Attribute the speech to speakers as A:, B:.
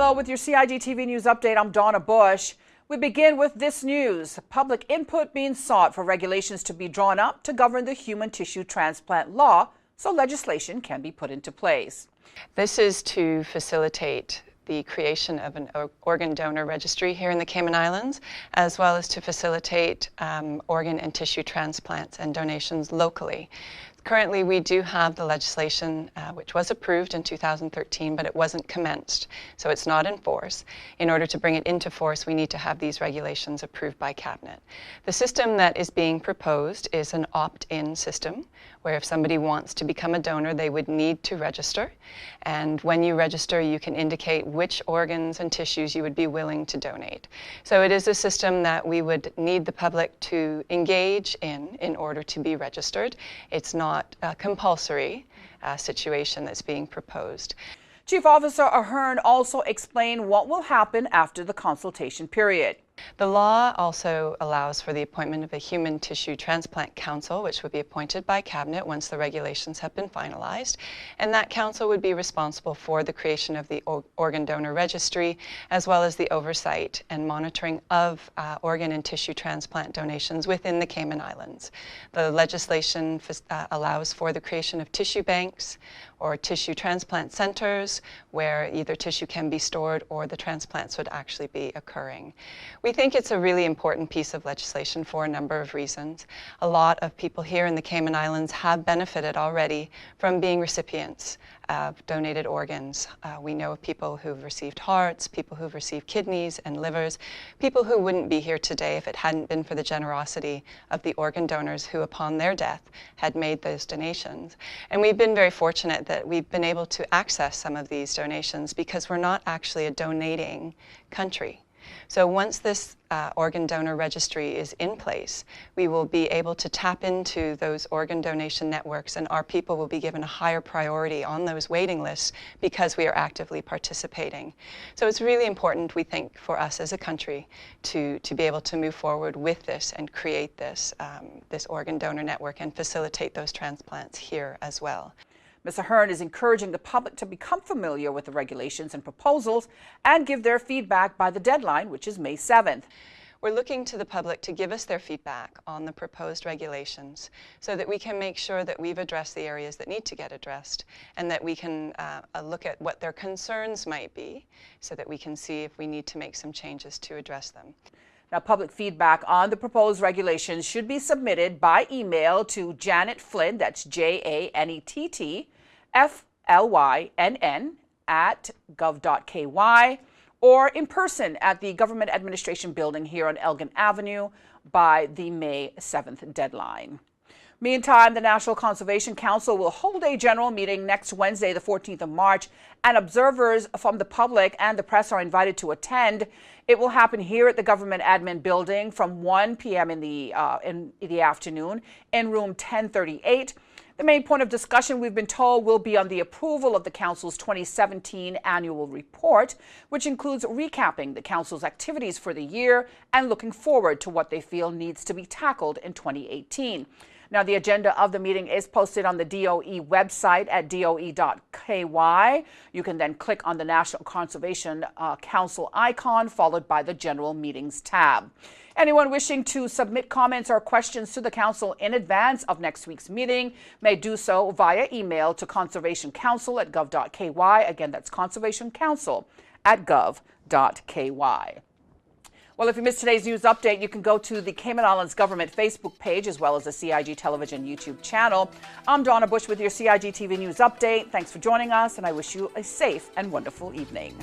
A: Hello, with your CIGTV News Update, I'm Donna Bush. We begin with this news. Public input being sought for regulations to be drawn up to govern the human tissue transplant law so legislation can be put into place.
B: This is to facilitate the creation of an organ donor registry here in the Cayman Islands, as well as to facilitate organ and tissue transplants and donations locally. Currently, we do have the legislation which was approved in 2013, but it wasn't commenced, so it's not in force. In order to bring it into force, we need to have these regulations approved by Cabinet. The system that is being proposed is an opt-in system, where if somebody wants to become a donor, they would need to register. And when you register, you can indicate which organs and tissues you would be willing to donate. So it is a system that we would need the public to engage in order to be registered. It's not a compulsory situation that's being proposed.
A: Chief Officer Ahern also explained what will happen after the consultation period.
B: The law also allows for the appointment of a Human Tissue Transplant Council, which would be appointed by Cabinet once the regulations have been finalized. And that council would be responsible for the creation of the organ donor registry, as well as the oversight and monitoring of organ and tissue transplant donations within the Cayman Islands. The legislation allows for the creation of tissue banks or tissue transplant centers where either tissue can be stored or the transplants would actually be occurring. We think it's a really important piece of legislation for a number of reasons. A lot of people here in the Cayman Islands have benefited already from being recipients of donated organs. We know of people who've received hearts, people who've received kidneys and livers, people who wouldn't be here today if it hadn't been for the generosity of the organ donors who, upon their death, had made those donations. And we've been very fortunate that we've been able to access some of these donations because we're not actually a donating country. So once this organ donor registry is in place, we will be able to tap into those organ donation networks, and our people will be given a higher priority on those waiting lists because we are actively participating. So it's really important, we think, for us as a country to be able to move forward with this and create this, this organ donor network and facilitate those transplants here as well.
A: Ms. Ahern is encouraging the public to become familiar with the regulations and proposals and give their feedback by the deadline, which is May 7th.
B: We're looking to the public to give us their feedback on the proposed regulations so that we can make sure that we've addressed the areas that need to get addressed and that we can look at what their concerns might be so that we can see if we need to make some changes to address them.
A: Now, public feedback on the proposed regulations should be submitted by email to Janet Flynn, that's JANETTFLYNN @gov.ky, or in person at the Government Administration Building here on Elgin Avenue by the May 7th deadline. Meantime, the National Conservation Council will hold a general meeting next Wednesday, the 14th of March, and observers from the public and the press are invited to attend. It will happen here at the Government Admin Building from 1 p.m. in the afternoon in room 1038. The main point of discussion, we've been told, will be on the approval of the Council's 2017 annual report, which includes recapping the Council's activities for the year and looking forward to what they feel needs to be tackled in 2018. Now, the agenda of the meeting is posted on the DOE website at doe.ky. You can then click on the National Conservation Council icon, followed by the General Meetings tab. Anyone wishing to submit comments or questions to the Council in advance of next week's meeting may do so via email to conservationcouncil@gov.ky. Again, that's conservationcouncil@gov.ky. Well, if you missed today's news update, you can go to the Cayman Islands Government Facebook page as well as the CIG Television YouTube channel. I'm Donna Bush with your CIG TV News Update. Thanks for joining us, and I wish you a safe and wonderful evening.